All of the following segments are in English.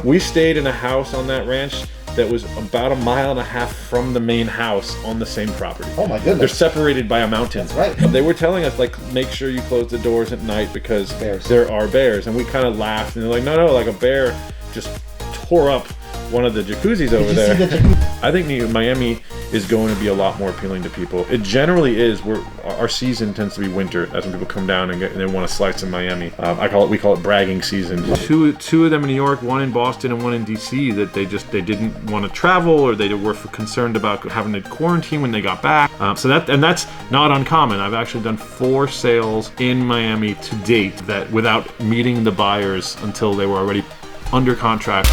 We stayed in a house on that ranch that was about 1.5 miles from the main house on the same property. Oh my goodness. They're separated by a mountain. That's right. They were telling us, like, make sure you close the doors at night because bears. There are bears. And we kind of laughed and they're like, no, like a bear just tore up one of the jacuzzis over there. I think Miami is going to be a lot more appealing to people. It generally is. Our season tends to be winter. That's when people come down and they want to slice in Miami. We call it bragging season. Two of them in New York, one in Boston and one in DC, that they didn't want to travel or they were concerned about having to quarantine when they got back. So that's not uncommon. I've actually done 4 sales in Miami to date that without meeting the buyers until they were already under contract.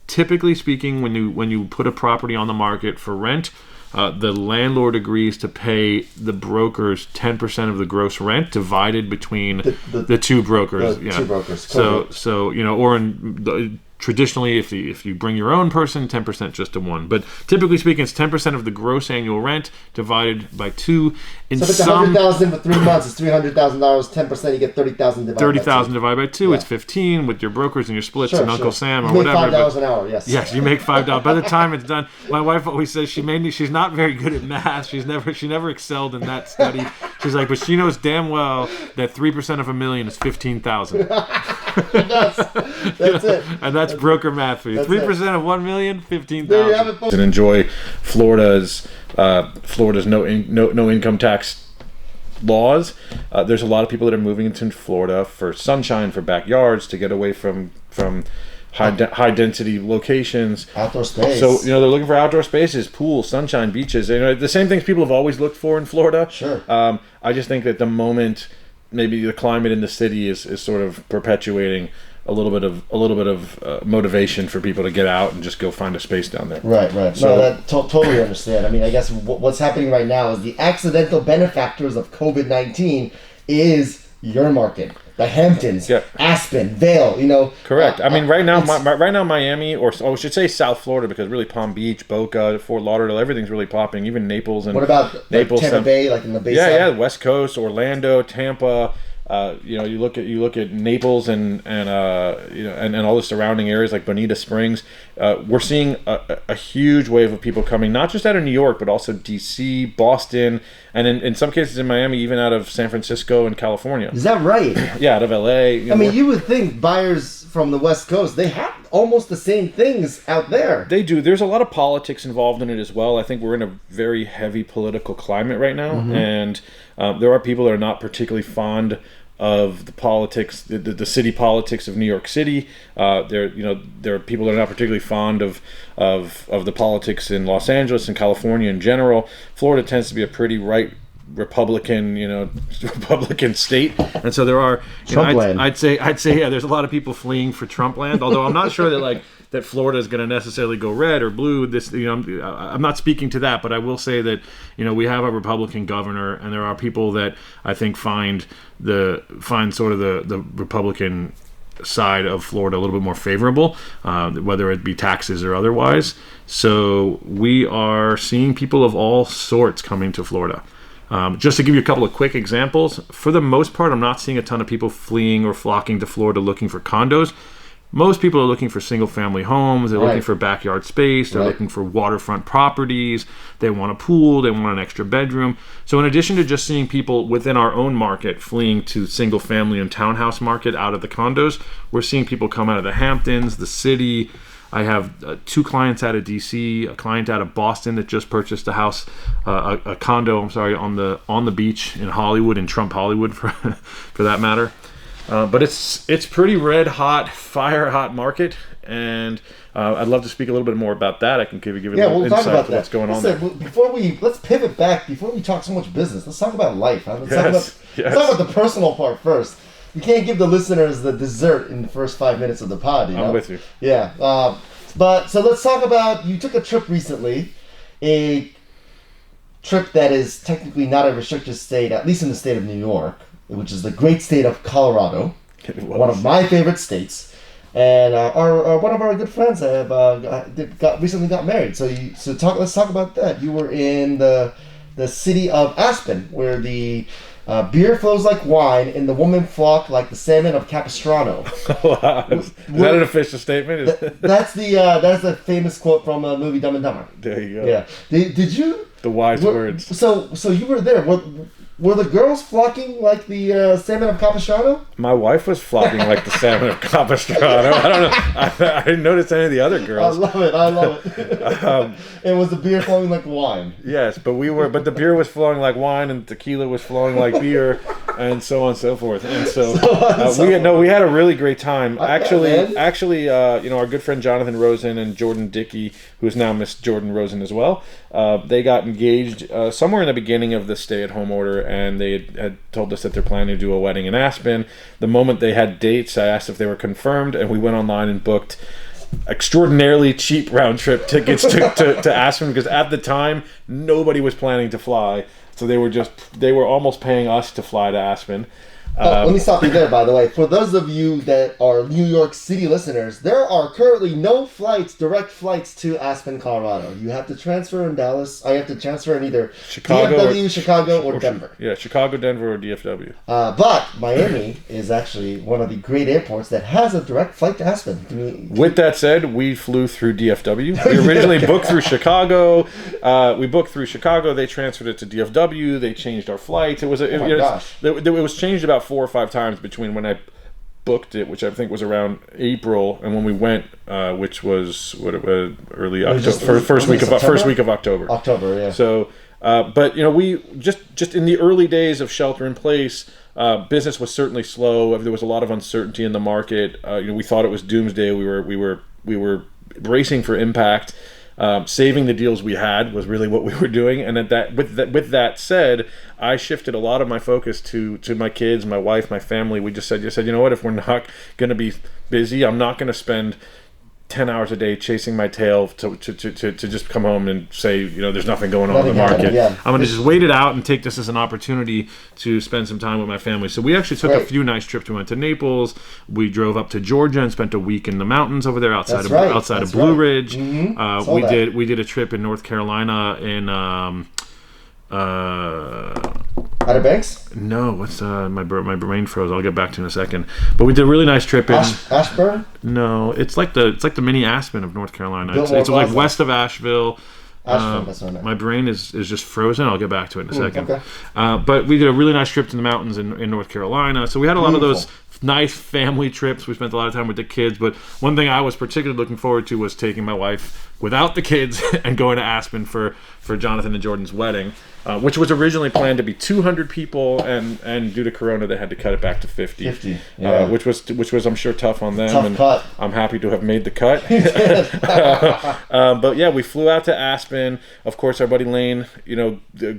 Typically speaking, when you put a property on the market for rent, the landlord agrees to pay the brokers 10% of the gross rent divided between the two brokers. Two brokers. So traditionally, if you bring your own person, 10% just to one. But typically speaking, it's 10% of the gross annual rent divided by 2. So if it's $100,000 for 3 months, it's $300,000. 10%, you get $30,000 divided by 2. Divided by 2, it's 15 with your brokers and your splits and Uncle Sam or whatever. You make $5 an hour, yes. Yes, you make $5. By the time it's done, my wife always says she's not very good at math. She never excelled in that study. She's like, but she knows damn well that 3% of $1 million is $15,000. That's it. And that's broker math for you. 3% of $1 million, $15,000. There you have it, folks. And enjoy Florida's no income tax laws. There's a lot of people that are moving into Florida for sunshine, for backyards, to get away from high density locations. Outdoor space. So they're looking for outdoor spaces, pools, sunshine, beaches. The same things people have always looked for in Florida. Sure. I just think that the moment maybe the climate in the city is sort of perpetuating a little bit of motivation for people to get out and just go find a space down there. Right. So, that totally understand. I mean, I guess what's happening right now is the accidental benefactors of COVID-19 is your market, the Hamptons, Aspen, Vail. Correct. I mean, right now, Miami, or I should say South Florida, because really Palm Beach, Boca, Fort Lauderdale, everything's really popping. Even Naples and what about Naples, Tampa Bay, like in the Bay side? Yeah, West Coast, Orlando, Tampa. You look at Naples and all the surrounding areas like Bonita Springs. We're seeing a huge wave of people coming, not just out of New York, but also DC, Boston, and in some cases in Miami, even out of San Francisco and California. Is that right? Yeah, out of LA. You would think buyers from the West Coast, they have almost the same things out there. They do. There's a lot of politics involved in it as well. I think we're in a very heavy political climate right now, and there are people that are not particularly fond of the politics, the city politics of New York City. There are people that are not particularly fond of the politics in Los Angeles and California in general. Florida tends to be a pretty right Republican state, and so there are. I'd say there's a lot of people fleeing for Trump land. Although I'm not sure that Florida is going to necessarily go red or blue. I'm not speaking to that, but I will say that we have a Republican governor, and there are people that I think find sort of the Republican side of Florida a little bit more favorable, whether it be taxes or otherwise. So we are seeing people of all sorts coming to Florida. Just to give you a couple of quick examples, for the most part, I'm not seeing a ton of people fleeing or flocking to Florida looking for condos. Most people are looking for single-family homes. They're looking for backyard space. They're looking for waterfront properties. They want a pool. They want an extra bedroom. So in addition to just seeing people within our own market fleeing to single-family and townhouse market out of the condos, we're seeing people come out of the Hamptons, the city. I have 2 clients out of DC, a client out of Boston that just purchased a house, a condo, on the beach in Hollywood, in Trump Hollywood for that matter. But it's pretty red hot, fire hot market, and I'd love to speak a little bit more about that. I can give you a little insight to what's going on there. Let's pivot back before we talk so much business. Let's talk about life. Huh? Let's talk about the personal part first. You can't give the listeners the dessert in the first 5 minutes of the pod. I'm with you. Yeah, but so let's talk about. You took a trip recently, a trip that is technically not a restricted state, at least in the state of New York, which is the great state of Colorado, one of my favorite states, and one of our good friends recently got married. Let's talk about that. You were in the city of Aspen, where the Beer flows like wine, and the women flock like the salmon of Capistrano. Wow. Is that an official statement? That's the famous quote from the movie Dumb and Dumber. There you go. Yeah. Did you? The wise words. So you were there. Were the girls flocking like the salmon of Capistrano? My wife was flocking like the salmon of Capistrano. I don't know. I didn't notice any of the other girls. I love it. And was the beer flowing like wine? Yes, but the beer was flowing like wine, and tequila was flowing like beer, and so on and so forth. And so we had a really great time. Actually, our good friend Jonathan Rosen and Jordan Dickey, who's now Miss Jordan Rosen as well, they got engaged somewhere in the beginning of the stay-at-home order, and they had told us that they're planning to do a wedding in Aspen. The moment they had dates, I asked if they were confirmed, and we went online and booked extraordinarily cheap round-trip tickets to Aspen, because at the time, nobody was planning to fly. So they were almost paying us to fly to Aspen. Let me stop you there, by the way. For those of you that are New York City listeners, there are currently no direct flights to Aspen, Colorado. You have to transfer in Dallas. I have to transfer in either DFW, Chicago, or Denver. Yeah, Chicago, Denver, or DFW. But Miami is actually one of the great airports that has a direct flight to Aspen. With that said, we flew through DFW. We originally booked through Chicago. We booked through Chicago. They transferred it to DFW. They changed our flights. It was it was changed about 4 or 5 times between when I booked it, which I think was around April, and when we went, which was early October, first week of October. October, yeah. So, but we just in the early days of shelter in place, business was certainly slow. There was a lot of uncertainty in the market. We thought it was doomsday. We were bracing for impact. Saving the deals we had was really what we were doing, and with that said, I shifted a lot of my focus to my kids, my wife, my family. We just said, you know what? If we're not going to be busy, I'm not going to spend 10 hours a day chasing my tail to just come home and say, there's nothing going on in the market. Yeah. I'm going to just wait it out and take this as an opportunity to spend some time with my family. So we actually took a few nice trips. We went to Naples. We drove up to Georgia and spent a week in the mountains over there outside of Blue Ridge. Mm-hmm. We did a trip in North Carolina in Outer Banks? No, what's my brain froze. I'll get back to you in a second. But we did a really nice trip in Ashburn? No, it's like the mini Aspen of North Carolina. It's like west of Asheville. That's what I meant. My brain is just frozen. I'll get back to it in a second. Okay. But we did a really nice trip to the mountains in North Carolina. So we had a lot of those nice family trips. We spent a lot of time with the kids. But one thing I was particularly looking forward to was taking my wife without the kids and going to Aspen for Jonathan and Jordan's wedding, which was originally planned to be 200 people, and due to Corona they had to cut it back to 50. Which was I'm sure tough on them. Tough cut. I'm happy to have made the cut. But yeah, we flew out to Aspen. Of course, our buddy Lane,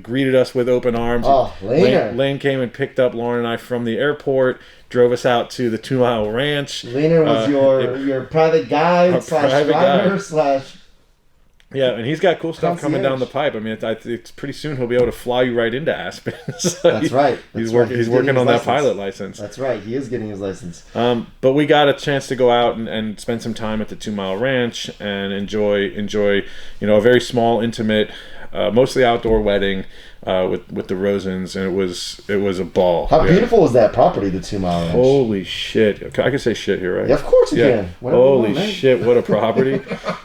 greeted us with open arms. Oh, Lane came and picked up Lauren and I from the airport, drove us out to the 2 Mile Ranch. Laner was your private guide / driver / Yeah, and he's got cool stuff coming down the pipe. I mean, it's pretty soon he'll be able to fly you right into Aspen. So That's right. He's working on that pilot license. That's right. He is getting his license. But we got a chance to go out and spend some time at the 2 Mile Ranch and enjoy a very small, intimate, mostly outdoor wedding with the Rosens, and it was a ball. How beautiful is that property, the 2 Mile Ranch? Holy shit! I can say shit here, right? Yeah, of course you can. Holy shit! What a property!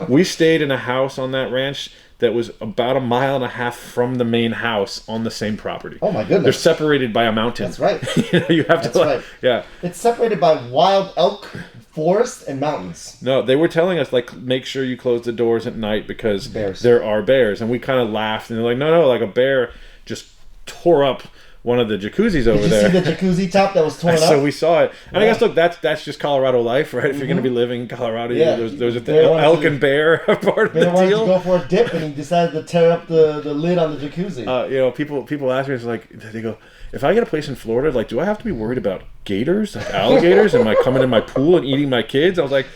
We stayed in a house on that ranch that was about 1.5 miles from the main house on the same property. Oh my goodness! They're separated by a mountain. That's right. You have to. Right. Yeah. It's separated by wild elk, forest, and mountains. No, they were telling us make sure you close the doors at night because there are bears, and we kind of laughed and they're like, no, like a bear just tore up one of the jacuzzis over there. Did you see the jacuzzi top that was torn up? So we saw it. And I guess, look, that's just Colorado life, right? If you're going to be living in Colorado, there's a elk and bear part of the deal. They wanted to go for a dip, and he decided to tear up the lid on the jacuzzi. People ask me, they go, if I get a place in Florida, do I have to be worried about gators, like alligators? Am I coming in my pool and eating my kids? I was like,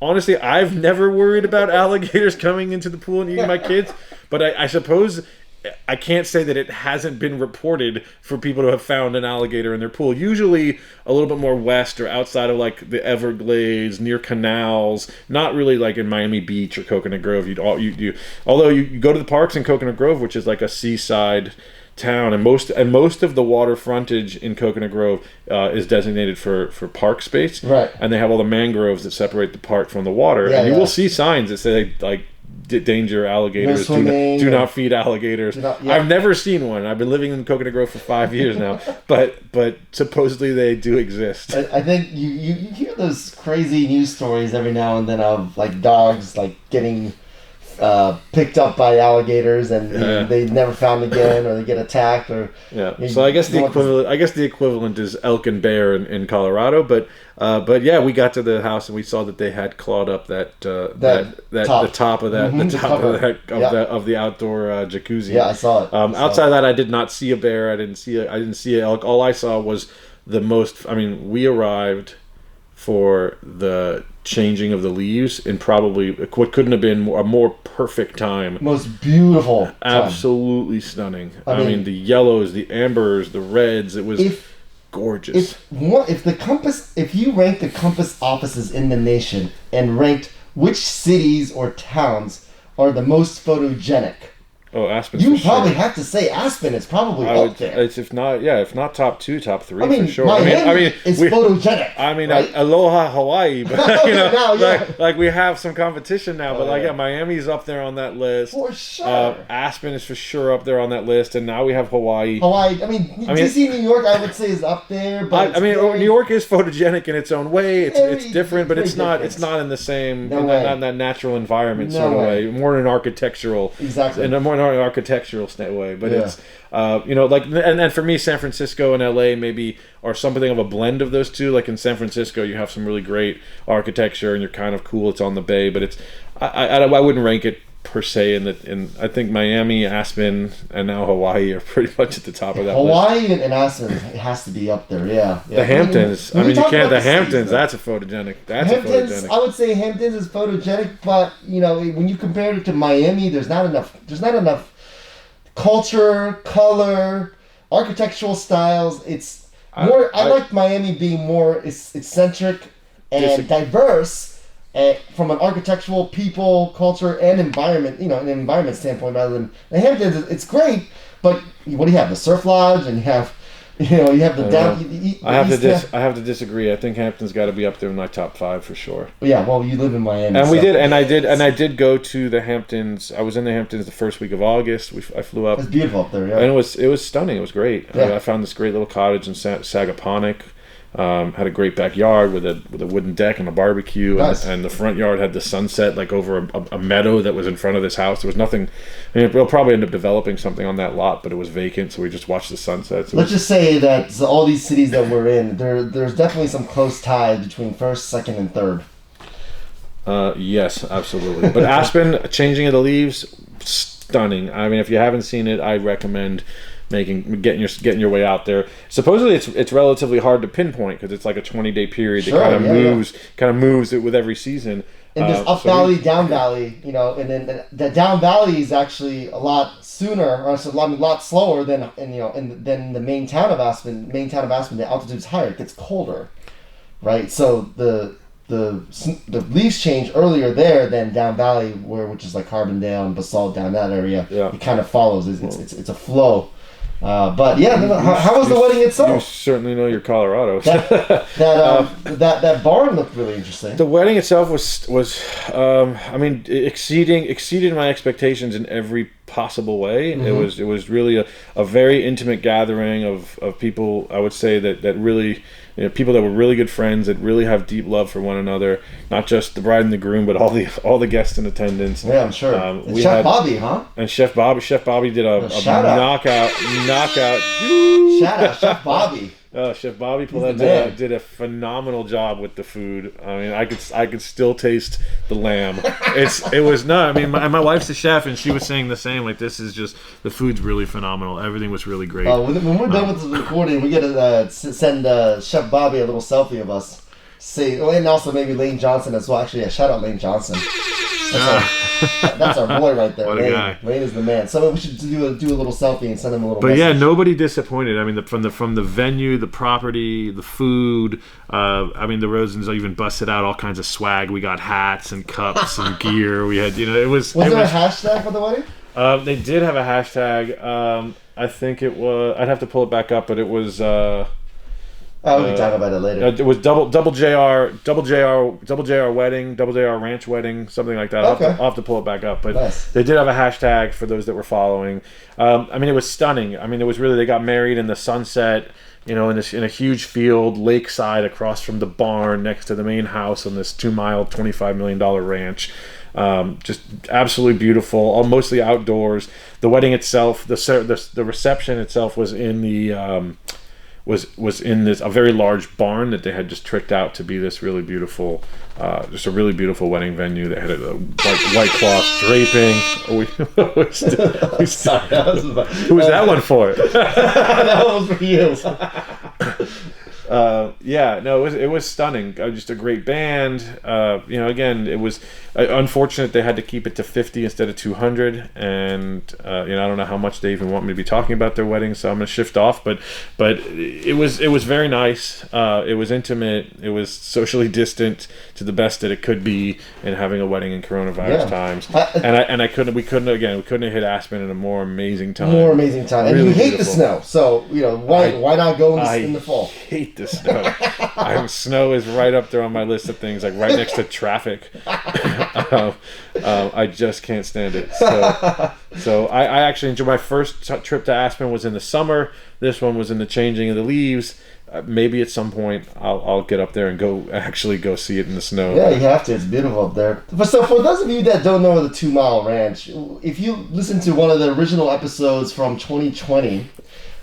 honestly, I've never worried about alligators coming into the pool and eating my kids. But I suppose I can't say that it hasn't been reported for people to have found an alligator in their pool. Usually a little bit more west or outside of like the Everglades, near canals, not really like in Miami Beach or Coconut Grove. Although you go to the parks in Coconut Grove, which is like a seaside town, and most of the water frontage in Coconut Grove is designated for park space, right? And they have all the mangroves that separate the park from the water, and you will see signs that say like danger alligators, do not feed alligators. I've never seen one. I've been living in Coconut Grove for 5 years now, but supposedly they do exist. I think you hear those crazy news stories every now and then of like dogs like getting picked up by alligators and they never found again, or they get attacked, or So I guess the equivalent is elk and bear in Colorado, but yeah, we got to the house and we saw that they had clawed up the top of the outdoor jacuzzi. Yeah, I saw it. Outside of that, I did not see a bear. I didn't see an elk. All I saw was we arrived for the changing of the leaves in probably what couldn't have been a more perfect time. Most beautiful time. Absolutely stunning. I mean, the yellows, the ambers, the reds, it was gorgeous. If you ranked the compass offices in the nation and ranked which cities or towns are the most photogenic, Aspen. You probably have to say Aspen is probably up there. It's if not top 2, top 3 for sure. Miami is photogenic. Right? Aloha Hawaii, but like we have some competition now. But Miami's up there on that list for sure. Aspen is for sure up there on that list, and now we have Hawaii. DC, New York, I would say is up there. But New York is photogenic in its own way. It's different, but it's not in the same not in that natural environment sort of way. More in an architectural and more architectural way, but it's and for me, San Francisco and LA maybe are something of a blend of those two. Like in San Francisco, you have some really great architecture and you're kind of cool. It's on the bay, but I wouldn't rank it per se I think Miami, Aspen, and now Hawaii are pretty much at the top of that Hawaii list. And Aspen has to be up there. The Hamptons. You can't. The Hamptons. That's a photogenic. I would say Hamptons is photogenic, but when you compare it to Miami, there's not enough culture, color, architectural styles. It's more. I like Miami being more eccentric and diverse. From an architectural, people, culture, and environment, an environment standpoint, rather than the Hamptons, it's great. But what do you have? The Surf Lodge, and you have the down. I have to disagree. I think Hampton's got to be up there in my top 5 for sure. Yeah, well, you live in Miami, I did go to the Hamptons. I was in the Hamptons the first week of August. I flew up. It's beautiful up there, yeah. And it was stunning. It was great. Yeah. I found this great little cottage in Sagaponack. Had a great backyard with a wooden deck and a barbecue, nice. and the front yard had the sunset like over a meadow that was in front of this house. There was nothing. We'll probably end up developing something on that lot, but it was vacant, so we just watched the sunsets. Let's just say that all these cities that we're in, there's definitely some close ties between first, second, and third. Yes, absolutely. But Aspen, changing of the leaves, stunning. If you haven't seen it, I recommend getting your way out there. Supposedly it's relatively hard to pinpoint because it's like a 20-day period that kind of moves it with every season. And there's up valley, down valley, and then the down valley is actually a lot sooner, or a lot slower than than the main town of Aspen. The altitude's higher, it gets colder, right? So the leaves change earlier there than down valley, which is like Carbondale and Basalt down that area. Yeah. It kind of follows. It's a flow. But how was the wedding itself? You certainly know your Colorado. That barn looked really interesting. The wedding itself was exceeded my expectations in every possible way. Mm-hmm. It was really a very intimate gathering of people. I would say that really, people that were really good friends, that really have deep love for one another. Not just the bride and the groom, but all the guests in attendance. Yeah, I'm sure. Bobby, huh? And Chef Bobby did a knockout. Shout out, Chef Bobby. Chef Bobby Paulette did a phenomenal job with the food. I could still taste the lamb. My wife's a chef, and she was saying the same. Like, this is just, the food's really phenomenal. Everything was really great. When we're done with this recording, we gotta send Chef Bobby a little selfie of us. And also maybe Lane Johnson as well. Actually, shout out Lane Johnson. That's our boy right there. What a Lane. guy. Lane is the man. So we should do a little selfie and send him a little. But message. yeah, nobody disappointed. I mean, from the venue, the property, the food. I mean, the Rosens even busted out all kinds of swag. We got hats and cups and gear. We had, it was. Was there a hashtag for the wedding? They did have a hashtag. I think it was. I'd have to pull it back up, but it was. We can talk about it later. It was double JR wedding, double JR ranch wedding, something like that. Okay. I'll have to pull it back up, but Nice. They did have a hashtag for those that were following. I mean, it was stunning. I mean, it was really, they got married in the sunset, in a huge field, lakeside, across from the barn, next to the main house on this 2-mile, $25 million ranch. Just absolutely beautiful, mostly outdoors. The wedding itself, the reception itself was in the was in this a very large barn that they had just tricked out to be this really beautiful, just a really beautiful wedding venue that had a white cloth draping. Sorry, Who was that one for? that one was for you. It was stunning. Just a great band. Again, it was unfortunate they had to keep it to 50 instead of 200, and I don't know how much they even want me to be talking about their wedding, so I'm gonna shift off. But it was very nice. It was intimate. It was socially distant to the best that it could be in having a wedding in coronavirus times. We couldn't have hit Aspen in a more amazing time. And Really you hate beautiful. the snow, so why not go in the fall? I hate the snow. Snow is right up there on my list of things, like right next to traffic. I just can't stand it. So I actually enjoyed my first trip to Aspen was in the summer. This one was in the changing of the leaves. Maybe at some point I'll get up there and go see it in the snow. Yeah, you have to. It's beautiful up there. So for those of you that don't know the 2-Mile Ranch, if you listen to one of the original episodes from 2020,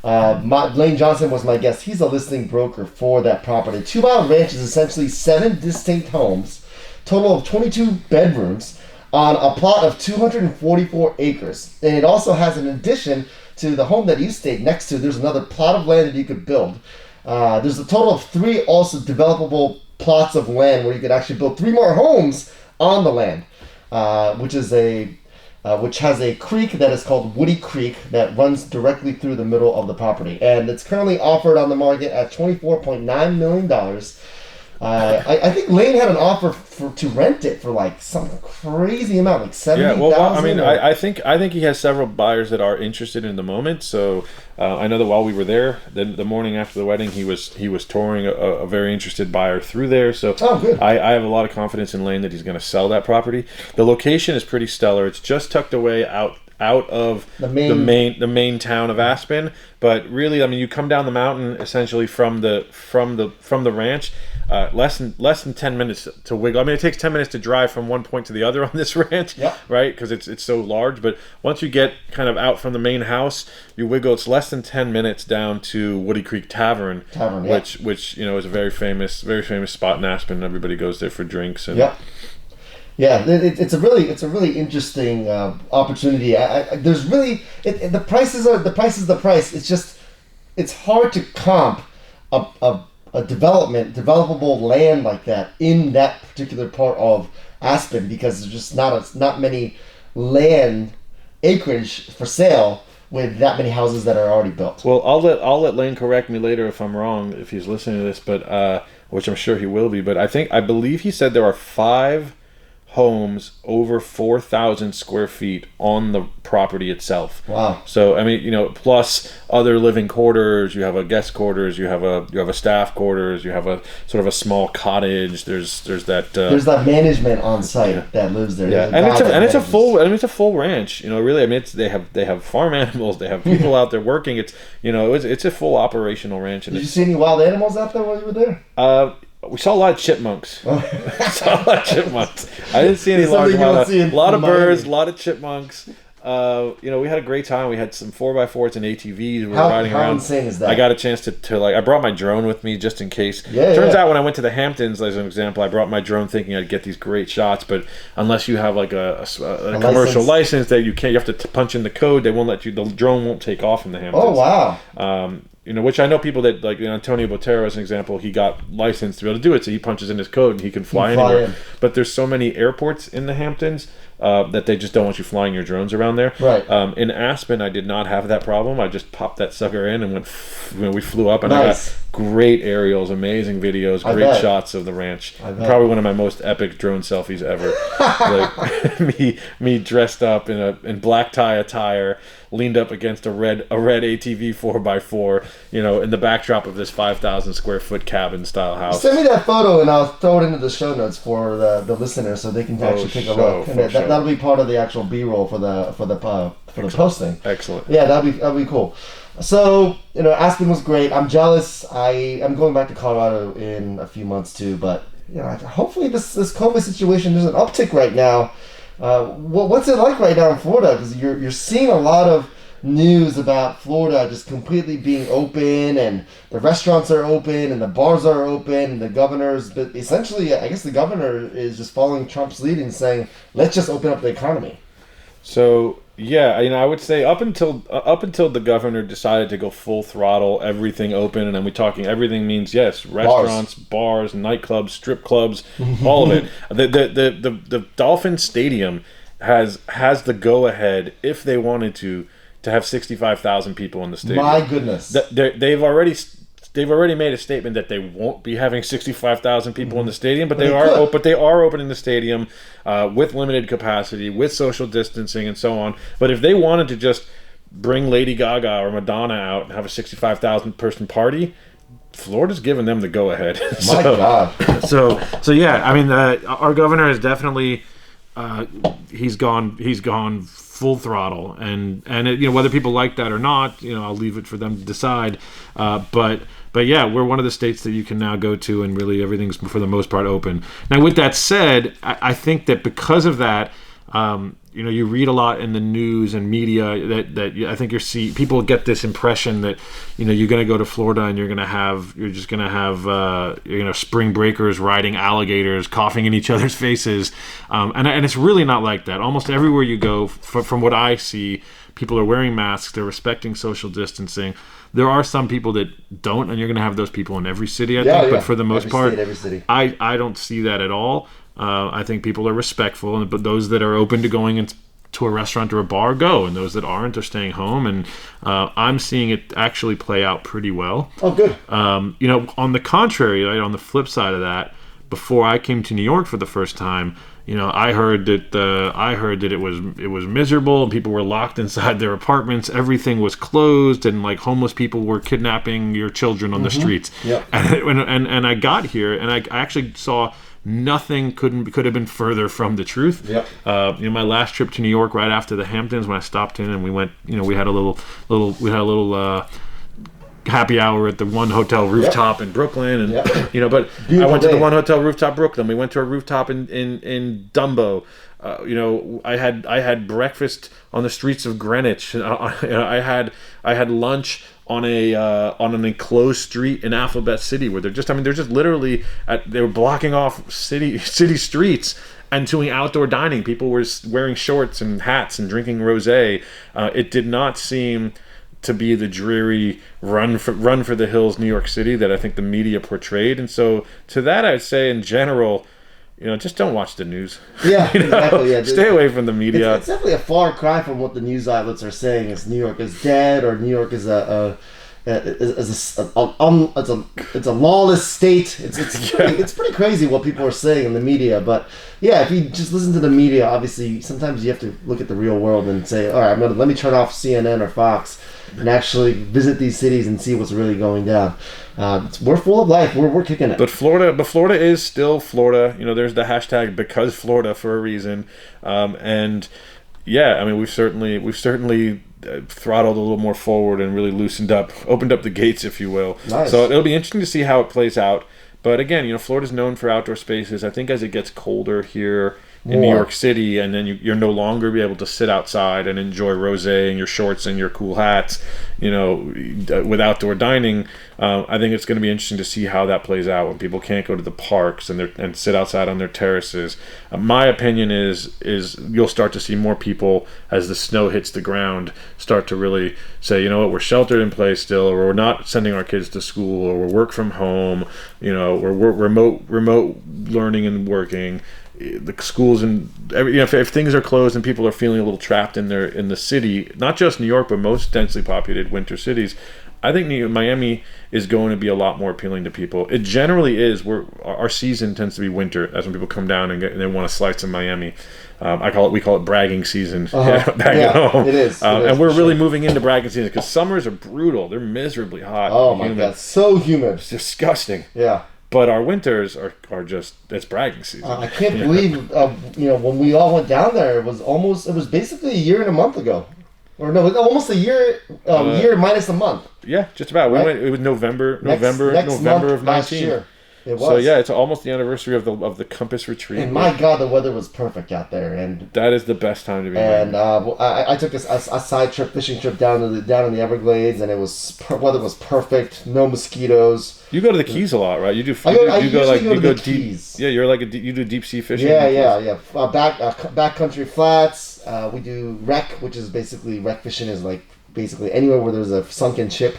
Lane Johnson was my guest. He's a listing broker for that property. 2-Mile Ranch is essentially 7 distinct homes, total of 22 bedrooms, on a plot of 244 acres. And it also has an addition to the home that you stayed next to. There's another plot of land that you could build. There's a total of 3 also developable plots of land where you could actually build 3 more homes on the land, which has a creek that is called Woody Creek that runs directly through the middle of the property. And it's currently offered on the market at $24.9 million. I think Lane had an offer to rent it for like some crazy amount, like $70,000. Yeah, I mean, I think he has several buyers that are interested in the moment. So I know that while we were there, the morning after the wedding, he was touring a very interested buyer through there. So good. I have a lot of confidence in Lane that he's going to sell that property. The location is pretty stellar. It's just tucked away out of the main town of Aspen, but really, I mean, you come down the mountain essentially from the ranch. Less than 10 minutes to wiggle. I mean, it takes 10 minutes to drive from one point to the other on this ranch, right? Because it's so large. But once you get kind of out from the main house, you wiggle. It's less than 10 minutes down to Woody Creek Tavern, which is a very famous spot in Aspen. Everybody goes there for drinks and. Yeah, it's a really interesting opportunity. There's really the price is the price. It's just it's hard to comp a developable land like that in that particular part of Aspen because there's just not many land acreage for sale with that many houses that are already built. Well, I'll let Lane correct me later if I'm wrong, if he's listening to this, but which I'm sure he will be. But I believe he said there are 5 homes over 4,000 square feet on the property itself. Wow. So I mean, plus other living quarters, you have a guest quarters, you have a staff quarters, you have a sort of a small cottage. There's that management on site that lives there. Yeah, it's a full ranch. Really, I mean, they have farm animals, they have people out there working. It's a full operational ranch. Did you see any wild animals out there while you were there? We saw a lot of chipmunks. I didn't see any large ones. A lot of birds, a lot of chipmunks. We had a great time. We had some 4x4s and ATVs. We were riding around. How insane is that? I got a chance to I brought my drone with me just in case. Turns out when I went to the Hamptons, as an example, I brought my drone thinking I'd get these great shots, but unless you have like a commercial license that you have to punch in the code, they won't let you. The drone won't take off in the Hamptons. Oh wow. Which I know people that, like Antonio Botero as an example, he got licensed to be able to do it, so he punches in his code and he can fly anywhere. But there's so many airports in the Hamptons that they just don't want you flying your drones around there. Right. In Aspen, I did not have that problem. I just popped that sucker in and we flew up, and Nice. I got great aerials, amazing videos, I great bet. shots of the ranch. I bet. Probably one of my most epic drone selfies ever. Like me dressed up in black tie attire, leaned up against a red ATV 4x4, in the backdrop of this 5,000 square foot cabin style house. Send me that photo and I'll throw it into the show notes for the listeners so they can actually take a look. And that'll be part of the actual B-roll for the posting. Excellent. Yeah, that'll be cool. So, Aspen was great. I'm jealous. I'm going back to Colorado in a few months too, but hopefully this COVID situation, there's an uptick right now. What's it like right now in Florida? Because you're seeing a lot of news about Florida just completely being open, and the restaurants are open and the bars are open, and the governor's, but essentially I guess the governor is just following Trump's lead and saying, let's just open up the economy. So yeah, I would say up until the governor decided to go full throttle, everything open, and then we're talking everything means yes, restaurants, bars, nightclubs, strip clubs, all of it. The Dolphin Stadium has the go ahead if they wanted to have 65,000 people in the stadium. My goodness, they've already made a statement that they won't be having 65,000 people in the stadium, but they are opening the stadium with limited capacity, with social distancing and so on. But if they wanted to just bring Lady Gaga or Madonna out and have a 65,000 person party, Florida's giving them the go ahead. My God. So yeah, I mean, our governor is definitely he's gone full throttle, and whether people like that or not, I'll leave it for them to decide. But yeah, we're one of the states that you can now go to, and really everything's for the most part open. Now, with that said, I think that because of that, you read a lot in the news and media that I think people get this impression that you're going to go to Florida and you're just going to have spring breakers riding alligators, coughing in each other's faces, and it's really not like that. Almost everywhere you go, from what I see, people are wearing masks, they're respecting social distancing. There are some people that don't, and you're going to have those people in every city, I think. But for the most part, every city. I don't see that at all. I think people are respectful, but those that are open to going into a restaurant or a bar go, and those that aren't are staying home. And I'm seeing it actually play out pretty well. Oh, good. On the contrary, right, on the flip side of that, before I came to New York for the first time, I heard that it was miserable, and people were locked inside their apartments. Everything was closed, and like homeless people were kidnapping your children on the streets. Yep. And I got here, and I actually saw nothing could have been further from the truth. Yep. My last trip to New York, right after the Hamptons, when I stopped in and we went, we had a little happy hour at the one hotel rooftop in Brooklyn, and but beautiful I went to the one hotel rooftop Brooklyn. We went to a rooftop in Dumbo. I had breakfast on the streets of Greenwich. I had lunch on an enclosed street in Alphabet City, where they're just literally they were blocking off city streets and doing outdoor dining. People were wearing shorts and hats and drinking rosé. It did not seem to be the dreary run for the hills New York City that I think the media portrayed. And so to that, I'd say in general, just don't watch the news. Yeah, exactly. Yeah, stay away from the media. It's definitely a far cry from what the news outlets are saying. Is New York is dead, or New York is it's a lawless state. It's pretty crazy what people are saying in the media. But yeah, if you just listen to the media, obviously sometimes you have to look at the real world and say, all right, let me turn off CNN or Fox and actually visit these cities and see what's really going down. We're full of life. We're kicking it. But Florida is still Florida. There's the hashtag because Florida for a reason. And yeah, I mean, we've certainly throttled a little more forward and really opened up the gates, if you will. Nice. So it'll be interesting to see how it plays out. But again, Florida's known for outdoor spaces. I think as it gets colder here in New York City, and then you're no longer be able to sit outside and enjoy rosé and your shorts and your cool hats, with outdoor dining. I think it's going to be interesting to see how that plays out when people can't go to the parks and sit outside on their terraces. My opinion is you'll start to see more people as the snow hits the ground start to really say, you know what, we're sheltered in place still, or we're not sending our kids to school, or we're work from home, we're remote learning and working. the schools and if things are closed and people are feeling a little trapped in the city, not just New York but most densely populated winter cities, I think Miami is going to be a lot more appealing to people. It generally is. Our season tends to be winter. That's when people come down and they want a slice of Miami. We call it bragging season back at home. It is. And we're really moving into bragging season because summers are brutal. They're miserably hot. Oh my God, so humid. It's disgusting. Yeah. But our winters are just, it's bragging season. I can't believe, when we all went down there, it was basically a year and a month ago. Or no, almost a year, year minus a month. Yeah, just about. Right? We went, it was November Next of 19. Year. It was. So yeah, it's almost the anniversary of the Compass Retreat. And my God, the weather was perfect out there, and that is the best time to be. And I took a side fishing trip down in the Everglades, and weather was perfect, no mosquitoes. You go to the Keys a lot, right? You do. You go deep. Keys. Yeah, you're you do deep sea fishing. Yeah. Backcountry flats. We do wreck, which is basically wreck fishing is like basically anywhere where there's a sunken ship.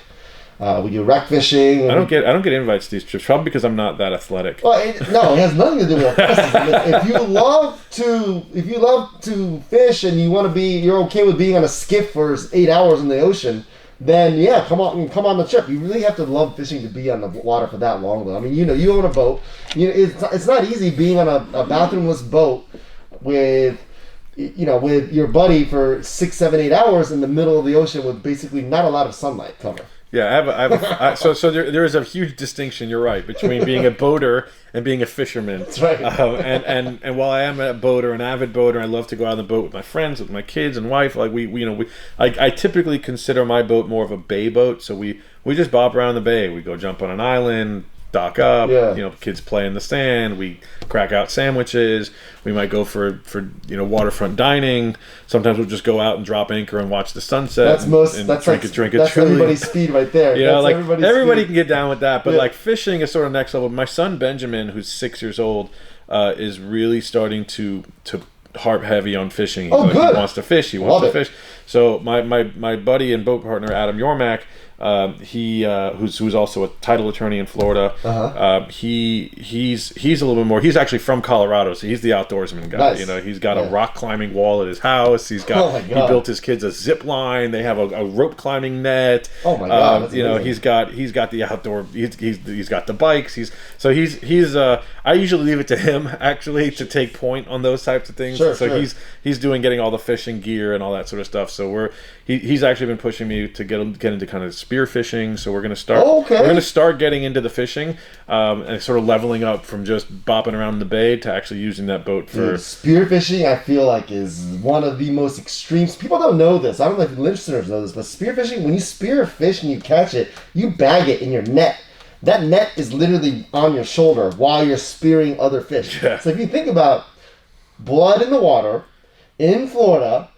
We do wreck fishing. I don't get invites to these trips, probably because I'm not that athletic. Well, it has nothing to do with athleticism. If you love to fish and you're okay with being on a skiff for 8 hours in the ocean, then yeah, come on the trip. You really have to love fishing to be on the water for that long, though. I mean, you own a boat. It's not easy being on a bathroomless boat with your buddy for 6, 7, 8 hours in the middle of the ocean with basically not a lot of sunlight cover. Yeah, so there is a huge distinction. You're right, between being a boater and being a fisherman. That's right. And while I am a boater, an avid boater, I love to go out on the boat with my friends, with my kids and wife. Like I typically consider my boat more of a bay boat. So we just bop around the bay. We go jump on an island, dock up. Yeah. Kids play in the sand. We crack out sandwiches. We might go for waterfront dining. Sometimes we'll just go out and drop anchor and watch the sunset. That's everybody's speed right there. Everybody can get down with that. But like fishing is sort of next level. My son Benjamin, who's 6 years old, is really starting to harp heavy on fishing. Good. He wants to fish. He wants to fish. So my buddy and boat partner Adam Yormack, who's also a title attorney in Florida. He's a little bit more. He's actually from Colorado, so he's the outdoorsman guy. Nice. He's got a rock climbing wall at his house. He built his kids a zip line. They have a rope climbing net. Oh my God! He's got the outdoor. He's got the bikes. He's I usually leave it to him actually to take point on those types of things. Sure. He's getting all the fishing gear and all that sort of stuff. So he's actually been pushing me to get into kind of spear fishing. So we're going to start. We're going to start getting into the fishing and sort of leveling up from just bopping around in the bay to actually using that boat for spear fishing. I feel like is one of the most extremes. People don't know this. I don't know if listeners know this, but spear fishing, when you spear a fish and you catch it, you bag it in your net. That net is literally on your shoulder while you're spearing other fish. Yeah. So if you think about blood in the water in Florida,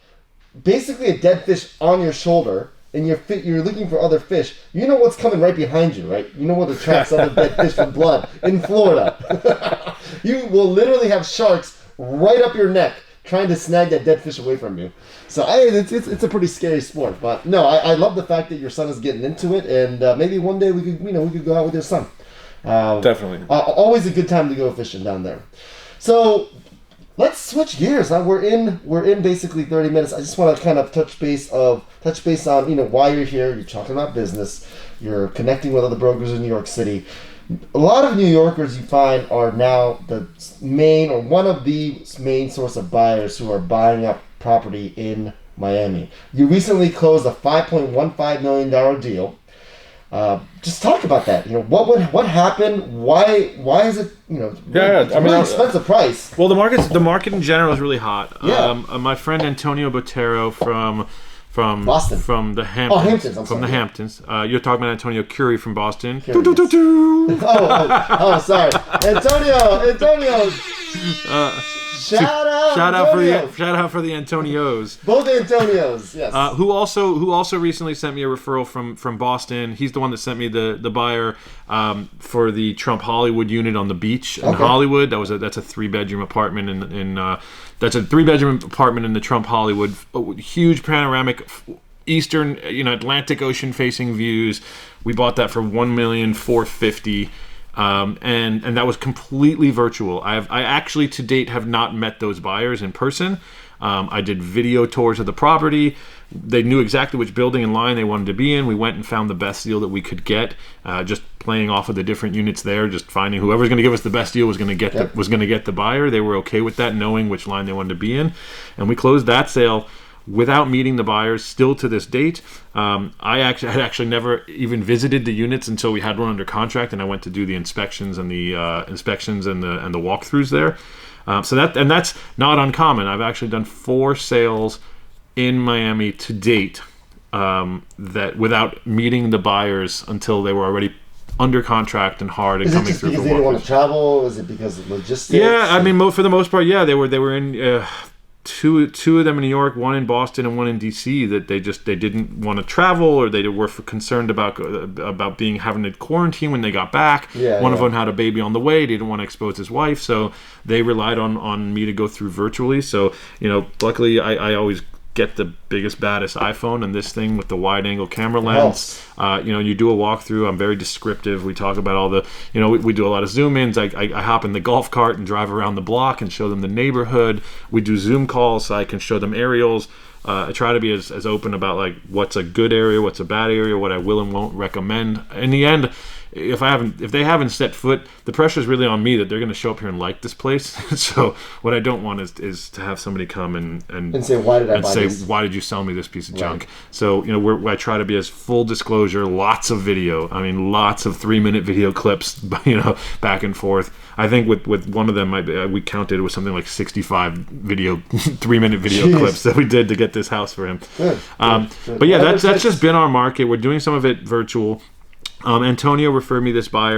basically a dead fish on your shoulder, and you're looking for other fish. You know what's coming right behind you, right? You know what attracts other dead fish with blood in Florida. You will literally have sharks right up your neck trying to snag that dead fish away from you. So it's a pretty scary sport. But no, I love the fact that your son is getting into it, and maybe one day we could go out with your son. Definitely. Always a good time to go fishing down there. So let's switch gears. We're in basically 30 minutes. I just want to kind of touch base on why you're here. You're talking about business. You're connecting with other brokers in New York City. A lot of New Yorkers you find are now the main or one of the main source of buyers who are buying up property in Miami. You recently closed a $5.15 million deal. Just talk about that. What happened? Why is it? It's a really expensive price. Well, the market in general is really hot. Yeah. My friend Antonio Botero from Boston, from the Hamptons, the Hamptons. You're talking about Antonio Curie from Boston. Sorry, Antonio. Shout out for the Antonios. Both Antonios, yes. Who also recently sent me a referral from Boston. He's the one that sent me the buyer for the Trump Hollywood unit on the beach in Hollywood. That's a 3-bedroom apartment that's a 3-bedroom apartment in the Trump Hollywood. Huge panoramic eastern, Atlantic Ocean facing views. We bought that for $1,450,000. And that was completely virtual. I actually to date have not met those buyers in person. I did video tours of the property. They knew exactly which building and line they wanted to be in. We went and found the best deal that we could get, just playing off of the different units there, just finding whoever's going to give us the best deal was going to get the buyer. They were okay with that, knowing which line they wanted to be in, and we closed that sale without meeting the buyers. Still to this date, I had actually never even visited the units until we had one under contract, and I went to do the inspections and the walkthroughs there. So that's not uncommon. I've actually done 4 sales in Miami to date that without meeting the buyers until they were already under contract and hard and coming through. Is it just because they didn't want to travel? Is it because of logistics? Yeah, I mean, for the most part, yeah, they were in. Two of them in New York, one in Boston and one in DC, that they didn't want to travel, or they were concerned about having to quarantine when they got back. One of them had a baby on the way. They didn't want to expose his wife, so they relied on me to go through virtually. So luckily I always get the biggest, baddest iPhone, and this thing with the wide-angle camera lens. You do a walkthrough. I'm very descriptive. We talk about all the, we do a lot of zoom-ins. I hop in the golf cart and drive around the block and show them the neighborhood. We do Zoom calls so I can show them aerials. I try to be as open about like what's a good area, what's a bad area, what I will and won't recommend. In the end, if they haven't set foot, the pressure is really on me that they're going to show up here and like this place. So what I don't want is to have somebody come and say, why did I buy this? Why did you sell me this piece of junk? So I try to be as full disclosure, lots of video. I mean, lots of 3-minute video clips, back and forth. I think with one of them, we counted it was something like 65 3-minute video clips that we did to get this house for him. Good. But yeah, that's just been our market. We're doing some of it virtual. Antonio referred me this buyer.